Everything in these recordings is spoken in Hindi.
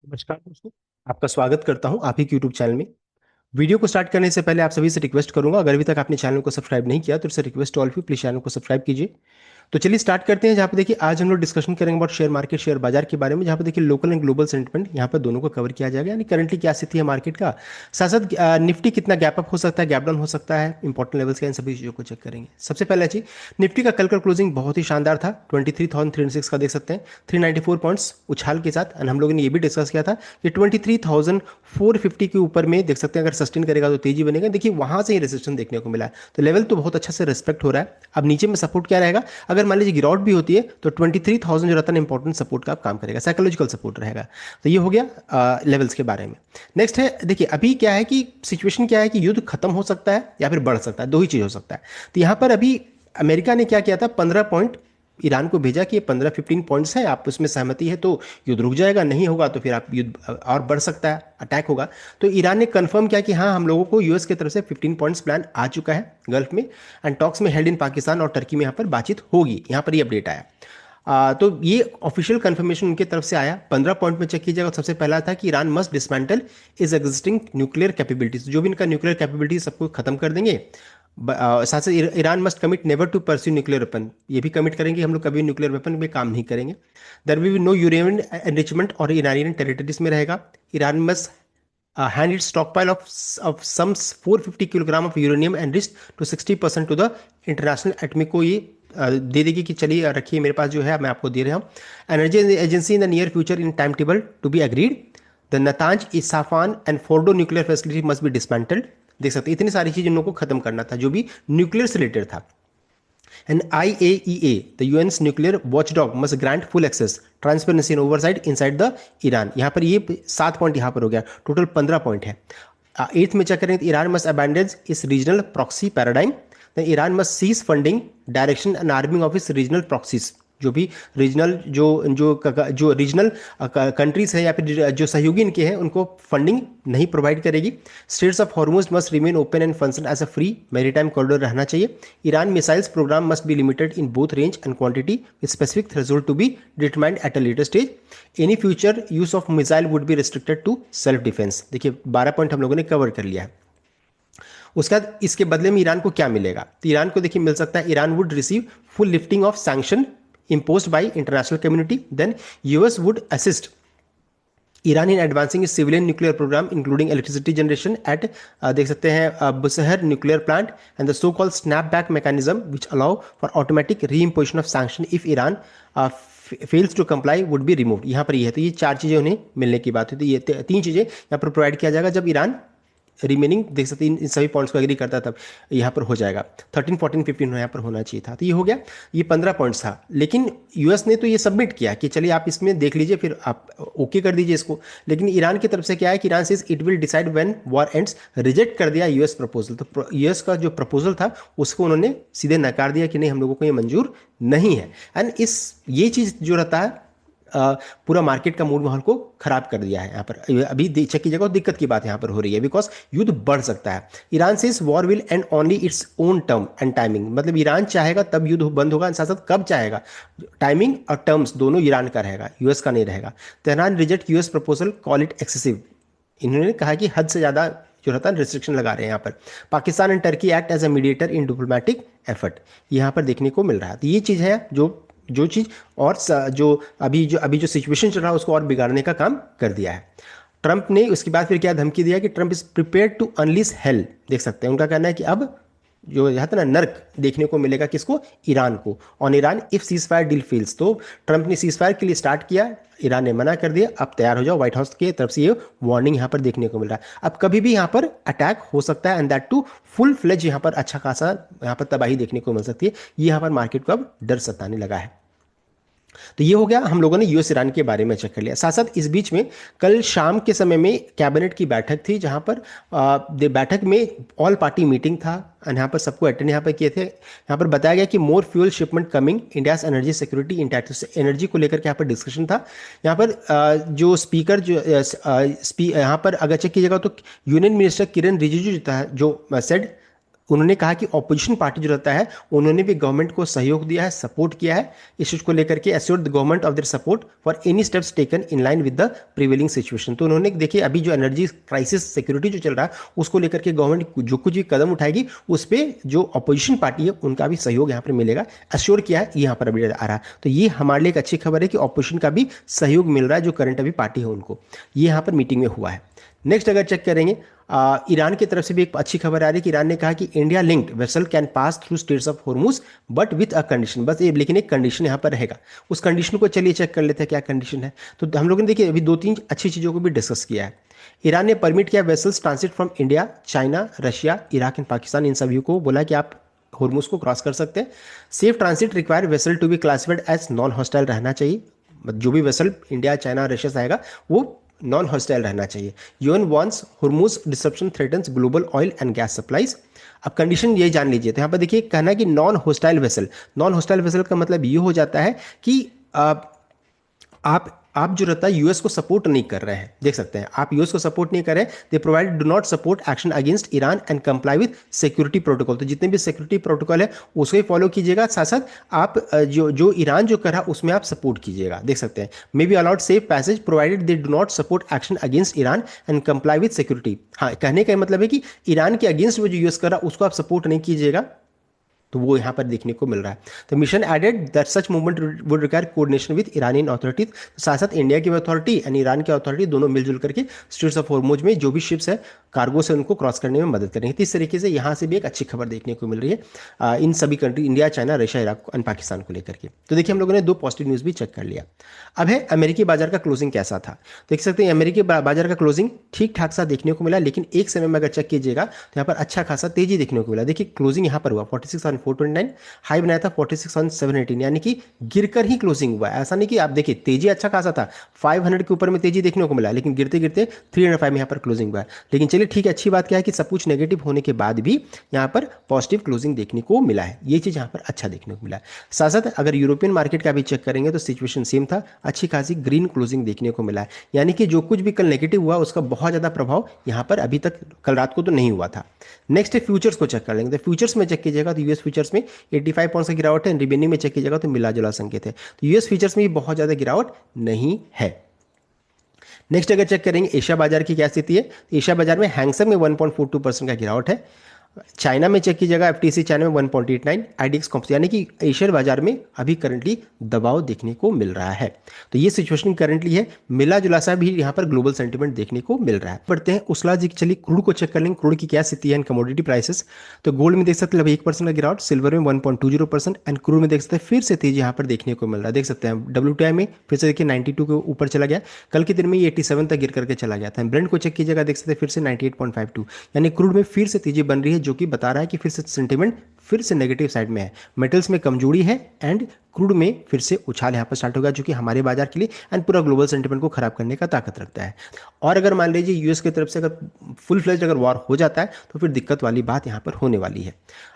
नमस्कार दोस्तों। आपका स्वागत करता हूं आप ही के यूट्यूब चैनल में। वीडियो को स्टार्ट करने से पहले आप सभी से रिक्वेस्ट करूंगा, अगर अभी तक आपने चैनल को सब्सक्राइब नहीं किया तो इससे request all of you, please channel को सब्सक्राइब कीजिए। तो चलिए स्टार्ट करते हैं। जहाँ पे देखिए आज हम लोग डिस्कशन करेंगे अबाउट शेयर मार्केट, शेयर बाजार के बारे में, जहाँ पे देखिए लोकल एंड ग्लोबल सेंटिमेंट यहाँ पर दोनों को कवर किया जाएगा, यानी करंटली क्या स्थिति है मार्केट का, साथ साथ निफ्टी कितना गैप अप हो सकता है, गैप डाउन हो सकता है, इंपॉर्टेंट लेवल्स का, इन सभी चीज़ों को चेक करेंगे। सबसे पहले चीज, निफ्टी का कल का क्लोजिंग बहुत ही शानदार था, 23,306 का देख सकते हैं, 394 पॉइंट्स उछाल के साथ। एंड हम लोगों ने ये भी डिस्कस किया था कि 23,450 के ऊपर में देख सकते हैं, अगर सस्टेन करेगा तो तेजी बनेगा। देखिए वहां से ही रेजिस्टेंस देखने को मिला है, तो लेवल तो बहुत अच्छा से रिस्पेक्ट हो रहा है। अब नीचे में सपोर्ट क्या रहेगा, अगर मान लीजिए गिरावट भी होती है तो 23,000 जो रहता है इंपॉर्टेंट सपोर्ट का काम करेगा, साइकोलॉजिकल सपोर्ट रहेगा। तो ये हो गया लेवल्स के बारे में। नेक्स्ट है, देखिए अभी क्या है कि सिचुएशन क्या है कि युद्ध खत्म हो सकता है या फिर बढ़ सकता है, दो ही चीज हो सकता है। तो यहाँ पर अभी अमेरिका ने क्या किया था, 15 पॉइंट ईरान को भेजा कि ये 15-15 पॉइंट्स है, आप उसमें सहमति है तो युद्ध रुक जाएगा, नहीं होगा तो फिर आप युद्ध और बढ़ सकता है, अटैक होगा। तो ईरान ने कंफर्म किया कि हाँ, हम लोगों को यूएस की तरफ से 15 पॉइंट्स प्लान आ चुका है गल्फ में, एंड टॉक्स में हेल्ड इन पाकिस्तान और टर्की में यहाँ पर बातचीत होगी। यहाँ पर ये अपडेट आया। तो ये ऑफिशियल कंफर्मेशन उनकी तरफ से आया। 15 पॉइंट में चेक कीजिएगा, सबसे पहला था कि Iran must dismantle is existing nuclear capabilities, जो भी इनका न्यूक्लियर कैपेबिलिटी सबको खत्म कर देंगे। साथ साथ Iran must commit never to pursue nuclear weapon, ये भी कमिट करेंगे हम लोग कभी न्यूक्लियर वेपन में काम नहीं करेंगे। There will be no uranium enrichment और ईरानियन टेरिटरीज में रहेगा। Iran must hand its stockpile of some 450 kilogram of uranium enriched to 60% to the international atomic को, ये दे देगी कि चलिए रखिए मेरे पास जो है मैं आपको दे रहा हूँ। Energy agency in the near future in time table to be agreed. The Natanz Isfahan and Fordow nuclear facility must be dismantled. देख सकते हैं इतनी सारी चीज़ इन लोगों को खत्म करना था जो भी न्यूक्लियर से रिलेटेड था। And IAEA, the UN's nuclear watchdog, must grant full access, transparency and oversight inside the Iran। यहाँ पर ये 7 पॉइंट यहाँ पर हो गया, टोटल 15 पॉइंट है। एट्थ में चेक करें तो Iran must abandon its regional proxy paradigm. Iran must cease funding, direction and arming of its regional proxies, जो भी रीजनल जो रीजनल कंट्रीज हैं या फिर जो सहयोगी इनके हैं उनको फंडिंग नहीं प्रोवाइड करेगी। Straits of Hormuz must remain open and function as a free maritime corridor रहना चाहिए। Iran missiles program must be limited in both range and quantity with specific threshold to be determined at a later stage. Any future use of missile would be restricted to self defence. देखिए 12 पॉइंट हम लोगों ने कवर कर लिया है। उसके बाद इसके बदले में ईरान को क्या मिलेगा, तो ईरान को देखिए मिल सकता है, Iran would receive full lifting of sanction imposed by international community. Then US would assist Iran in advancing its civilian nuclear programme including electricity generation at देख सकते हैं Bushehr nuclear plant and the so called snapback mechanism which allow for automatic reimposition of sanction if Iran fails to comply would be remove. यहाँ पर ये है, तो ये चार चीज़ें उन्हें मिलने की बात होती है, ये तीन चीज़ें यहाँ पर प्रोवाइड किया जाएगा जब ईरान रिमेनिंग देख सकते हैं इन सभी पॉइंट्स को एग्री करता है, तब यहाँ पर हो जाएगा। 13, 14, 15 यहाँ पर होना चाहिए था, तो ये हो गया। ये 15 पॉइंट्स था, लेकिन यूएस ने तो ये सबमिट किया कि चलिए आप इसमें देख लीजिए, फिर आप ओके कर दीजिए इसको। लेकिन ईरान की तरफ से क्या है कि ईरान से it will decide when war ends, reject कर दिया यूएस प्रपोजल। तो यूएस का जो प्रपोजल था उसको उन्होंने सीधे नकार दिया कि नहीं, हम लोगों को ये मंजूर नहीं है। एंड ये चीज़ जो रहता है पूरा मार्केट का मूड माहौल को खराब कर दिया है। यहाँ पर अभी चेक कीजिएगा, दिक्कत की बात यहाँ पर हो रही है, बिकॉज युद्ध बढ़ सकता है। ईरान से इस war will and only its own term and timing, मतलब ईरान चाहेगा तब युद्ध बंद होगा, साथ साथ कब चाहेगा, टाइमिंग और टर्म्स दोनों ईरान का रहेगा, यूएस का नहीं रहेगा। Tehran reject US proposal, call it excessive. इन्होंने कहा कि हद से ज़्यादा जो रहता है रिस्ट्रिक्शन लगा रहे हैं यहाँ पर। Pakistan and Turkey act as a mediator in diplomatic effort, यहाँ पर देखने को मिल रहा है। तो ये चीज़ है जो चीज़ और जो सिचुएशन चल रहा है उसको और बिगाड़ने का काम कर दिया है। ट्रंप ने उसके बाद फिर क्या धमकी दिया कि Trump is prepared to unleash hell. देख सकते हैं उनका कहना है कि अब जो यहाँ था ना नर्क देखने को मिलेगा, किसको, ईरान को। On Iran if cease fire deal fails, तो ट्रंप ने सीज फायर के लिए स्टार्ट किया, ईरान ने मना कर दिया, अब तैयार हो जाओ। व्हाइट हाउस की तरफ से ये वार्निंग यहाँ पर देखने को मिल रहा है। अब कभी भी यहाँ पर अटैक हो सकता है, and that too full fledge, यहाँ पर अच्छा खासा यहाँ पर तबाही देखने को मिल सकती है। ये यहाँ पर मार्केट को अब डर सताने लगा है। तो ये हो गया, हम लोगों ने यूएस ईरान के बारे में चेक कर लिया। साथ साथ इस बीच में कल शाम के समय में कैबिनेट की बैठक थी, जहां पर बैठक में ऑल पार्टी मीटिंग था, और यहाँ पर सबको अटेंड यहाँ पर किए थे। यहाँ पर बताया गया कि more fuel shipment coming, India's energy security intact, energy को लेकर के यहाँ पर डिस्कशन था। यहाँ पर जो स्पीकर यहाँ पर अगर चेक कीजिएगा तो यूनियन मिनिस्टर किरण रिजिजू जो सेड उन्होंने कहा कि ऑपोजिशन पार्टी जो रहता है उन्होंने भी गवर्नमेंट को सहयोग दिया है, सपोर्ट किया है इस चीज को लेकर के, assured the government of their support for any steps taken in line with the prevailing situation. तो उन्होंने देखिए अभी जो एनर्जी क्राइसिस सिक्योरिटी जो चल रहा है उसको लेकर के गवर्नमेंट जो कुछ भी कदम उठाएगी उस पर जो अपोजिशन पार्टी है उनका भी सहयोग यहाँ पर मिलेगा, एश्योर किया है, यहाँ पर अभी आ रहा है। तो ये हमारे लिए एक अच्छी खबर है कि ऑपोजिशन का भी सहयोग मिल रहा है, जो करंट अभी पार्टी है उनको, ये यहाँ पर मीटिंग में हुआ है। नेक्स्ट अगर चेक करेंगे, ईरान की तरफ से भी एक अच्छी खबर आ रही है कि ईरान ने कहा कि India linked vessel can pass through straits of Hormuz but with a condition, बस ये लेकिन एक कंडीशन यहाँ पर रहेगा। उस कंडीशन को चलिए चेक कर लेते हैं क्या कंडीशन है। तो हम लोगों ने देखिए अभी दो तीन अच्छी चीज़ों को भी डिस्कस किया है। ईरान ने परमिट किया vessels transit from India, China, Russia, Iraq and Pakistan, इन सभी को बोला कि आप हॉर्मुज को क्रॉस कर सकते हैं। Safe transit require vessel to be classified as non hostile रहना चाहिए, जो भी वेसल इंडिया, चाइना, रशिया से आएगा वो नॉन हॉस्टाइल रहना चाहिए। UN wants Hormuz disruption threatens global oil and gas supplies. अब कंडीशन ये जान लीजिए, तो यहाँ पर देखिए कहना है कि non hostile vessel, non hostile vessel का मतलब ये हो जाता है कि आप जो रहता है यूएस को सपोर्ट नहीं कर रहे हैं, देख सकते हैं आप यूएस को सपोर्ट नहीं कर रहे हैं। They provide do not support action against Iran and comply with security protocol. तो जितने भी सिक्योरिटी प्रोटोकॉल है उसको ही फॉलो कीजिएगा, साथ साथ आप जो जो ईरान जो कर रहा है उसमें आप सपोर्ट कीजिएगा, देख सकते हैं। May be allowed safe passage provided they do not support action against Iran and comply with security. हाँ, कहने का मतलब है कि ईरान के अगेंस्ट वो जो यूएस कर रहा है उसको आप सपोर्ट नहीं कीजिएगा, तो वो यहाँ पर देखने को मिल रहा है। तो mission added that such movement would require coordination with Iranian authorities. साथ साथ इंडिया की अथॉरिटी एंड ईरान की अथॉरिटी दोनों मिलजुल करके स्ट्रेट्स ऑफ हॉर्मुज में जो भी शिप्स है कार्गो से उनको क्रॉस करने में मदद करेंगे। तो इस तरीके से यहाँ से भी एक अच्छी खबर देखने को मिल रही है इन सभी country, India, China, Russia, Iraq and Pakistan को लेकर के। तो देखिए हम लोगों ने दो पॉजिटिव न्यूज़ भी चेक कर लिया। अब है अमेरिकी बाजार का क्लोजिंग कैसा था। देख सकते हैं अमेरिकी बाजार का क्लोजिंग ठीक ठाक सा देखने को मिला, लेकिन एक समय में अगर चेक कीजिएगा तो यहाँ पर अच्छा खासा तेजी देखने को मिला। देखिए क्लोजिंग यहाँ पर हुआ 46,429, हाई बनाया था 46,718, यानी कि गिरकर ही क्लोजिंग हुआ। ऐसा नहीं कि आप देखिए तेजी अच्छा खासा था, 500 के ऊपर में तेजी देखने को मिला, लेकिन गिरते गिरते 305 में यहाँ पर क्लोजिंग हुआ है। लेकिन चलिए ठीक है, अच्छी बात क्या है कि सब कुछ नेगेटिव होने के बाद भी यहाँ पर पॉजिटिव क्लोजिंग देखने को मिला है, ये चीज़ यहाँ पर अच्छा देखने को मिला है। साथ साथ अगर यूरोपियन मार्केट का भी चेक करेंगे तो सिचुएशन सेम था, अच्छी खासी ग्रीन क्लोजिंग देखने को मिला है, यानी कि जो कुछ भी कल नेगेटिव हुआ उसका बहुत ज़्यादा प्रभाव यहाँ पर अभी तक कल रात को तो नहीं हुआ था। नेक्स्ट है फ्यूचर्स को चेक कर लेंगे। तो फ्यूचर्स में चेक कीजिएगा तो यूएस फ्यूचर्स में 85 पॉइंट्स की गिरावट है, रिवेन्यू में चेक कीजिएगा तो मिला जुला संकेत है। तो यूएस फ्यूचर्स में भी बहुत ज़्यादा गिरावट नहीं है। नेक्स्ट अगर चेक करेंगे एशिया बाजार की क्या स्थिति है, तो एशिया बाजार में हैंगसेंग में 1.42% का गिरावट है। चाइना में चेक कीजिएगा एफटीसी चाइना में 1.89, आईडीएक्स कॉम्प्स, यानी कि एशियन बाजार में अभी करंटली दबाव देखने को मिल रहा है। तो ये सिचुएशन करंटली है, मिला जुला सा भी यहाँ पर ग्लोबल सेंटीमेंट देखने को मिल रहा है। बढ़ते हैं उसला जी, चलिए क्रूड को चेक कर लेंगे, क्रूड की क्या स्थिति है इन कमोडिटी प्राइसेस। तो गोल्ड में देख सकते हैं लगभग 1% का गिरावट, सिल्वर में 1.20% एंड क्रूड में देख सकते हैं फिर से तेजी यहाँ पर देखने को मिल रहा है। देख सकते हैं डब्ल्यूटीआई में फिर से देखिए 92 के ऊपर चला गया, कल के दिन में ये 87 तक गिर करके चला गया था। ब्रेंट को चेक कीजिएगा, देख सकते हैं फिर से 98.52, यानी क्रूड में फिर से तेजी बन रही है, जो कि बता रहा है कि फिर से सेंटिमेंट फिर से नेगेटिव साइड में है। मेटल्स में कमजोरी है एंड क्रूड में फिर से उछाल यहाँ पर स्टार्ट होगा, जो कि हमारे बाजार के लिए एंड पूरा ग्लोबल सेंटिमेंट को खराब करने का ताकत रखता है। और अगर मान लीजिए यूएस की तरफ से अगर फुल फ्लेज अगर वॉर हो जाता है तो फिर दिक्कत वाली बात यहाँ पर होने वाली है।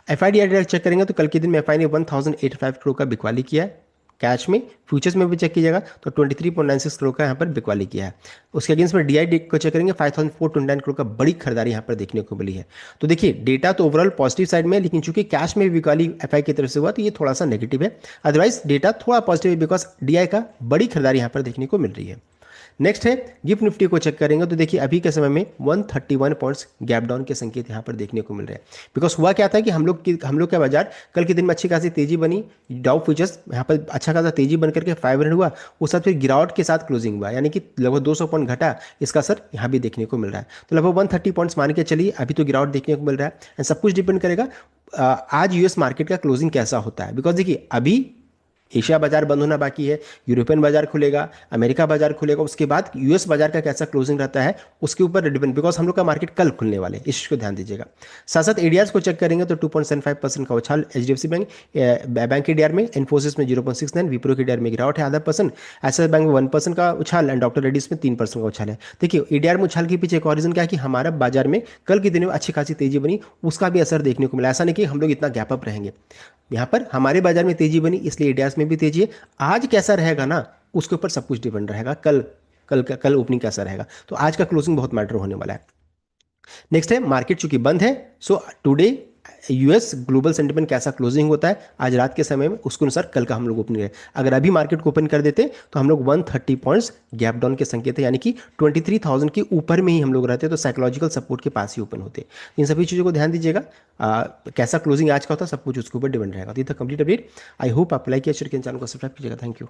एफआईडी चेक करेंगे तो कल के दिन में एफआई ने 1085 करोड़ का बिकवाली किया है कैश में। फ्यूचर्स में भी चेक कीजिएगा तो 23.96 करोड़ का यहाँ पर बिकवाली किया है। उसके अगेंस्ट में डीआई को चेक करेंगे 5429 करोड़ का बड़ी खरीदारी यहाँ पर देखने को मिली है। तो देखिए डेटा तो ओवरऑल पॉजिटिव साइड में है, लेकिन चूंकि कैश में भी बिकवाली एफआई की तरफ से हुआ तो ये थोड़ा सा नेगेटिव है। अदरवाइज डेटा थोड़ा पॉजिटिव है बिकॉज डीआई का बड़ी खरीदारी यहाँ पर देखने को मिल रही है। नेक्स्ट है गिफ्ट निफ्टी को चेक करेंगे तो देखिए अभी के समय में 131 पॉइंट्स गैप डाउन के संकेत यहाँ पर देखने को मिल रहे हैं। बिकॉज हुआ क्या था कि हम लोग का बाजार कल के दिन में अच्छी खासी तेजी बनी, डाउ फ्यूचर्स यहाँ पर अच्छा खासा तेजी बन करके 500 हुआ, उस साथ फिर गिरावट के साथ क्लोजिंग हुआ, यानी कि लगभग 200 पॉइंट घटा, इसका असर यहाँ भी देखने को मिल रहा है। तो लगभग 130 पॉइंट्स मान के चलिए अभी तो गिरावट देखने को मिल रहा है एंड सब कुछ डिपेंड करेगा आज यूएस मार्केट का क्लोजिंग कैसा होता है। बिकॉज देखिए अभी एशिया बाजार बंद होना बाकी है, यूरोपियन बाजार खुलेगा, अमेरिका बाजार खुलेगा, उसके बाद यूएस बाजार का कैसा क्लोजिंग रहता है उसके ऊपर डिपेंड, बिकॉज हम लोग का मार्केट कल खुलने वाले, इस चीज़ को ध्यान दीजिएगा। साथ साथ एडीआर को चेक करेंगे तो 2.75% का उछाल एचडीएफसी बैंक एडीआर में, इन्फोसिस में 0.69, विप्रो के एडीआर में गिरावट है 0.5%, एक्सिस बैंक में 1% का उछाल एंड डॉक्टर रेड्डीज में 3% का उछाल है। देखिए एडीआर में उछाल के पीछे एक और रीजन क्या है कि हमारा बाजार में कल के दिन में अच्छी खासी तेजी बनी, उसका भी असर देखने को मिला। ऐसा नहीं कि हम लोग इतना गैप अप रहेंगे, यहाँ पर हमारे बाजार में तेजी बनी इसलिए एडीआर में भी तेजी है। आज कैसा रहेगा ना उसके ऊपर सब कुछ डिपेंड रहेगा, कल ओपनिंग कैसा रहेगा, तो आज का क्लोजिंग बहुत मैटर होने वाला है। नेक्स्ट है मार्केट चूंकि बंद है, so today US global sentiment कैसा क्लोजिंग होता है आज रात के समय में, उसके अनुसार कल का हम लोग ओपनिंग है। अगर अभी मार्केट को ओपन कर देते तो हम लोग 130 पॉइंट्स गैप डाउन के संकेत है, यानी कि 23,000 के ऊपर में ही हम लोग रहते तो साइकोलॉजिकल सपोर्ट के पास ही ओपन होते। इन सभी चीज़ों को ध्यान दीजिएगा। कैसा क्लोजिंग आज का होता है सब कुछ उसके ऊपर डिपेंड रहेगा। तो ये था कंप्लीट अपडेट। आई होप आप लाइक या शेयर चैनल को सब्सक्राइब कीजिएगा। Thank you.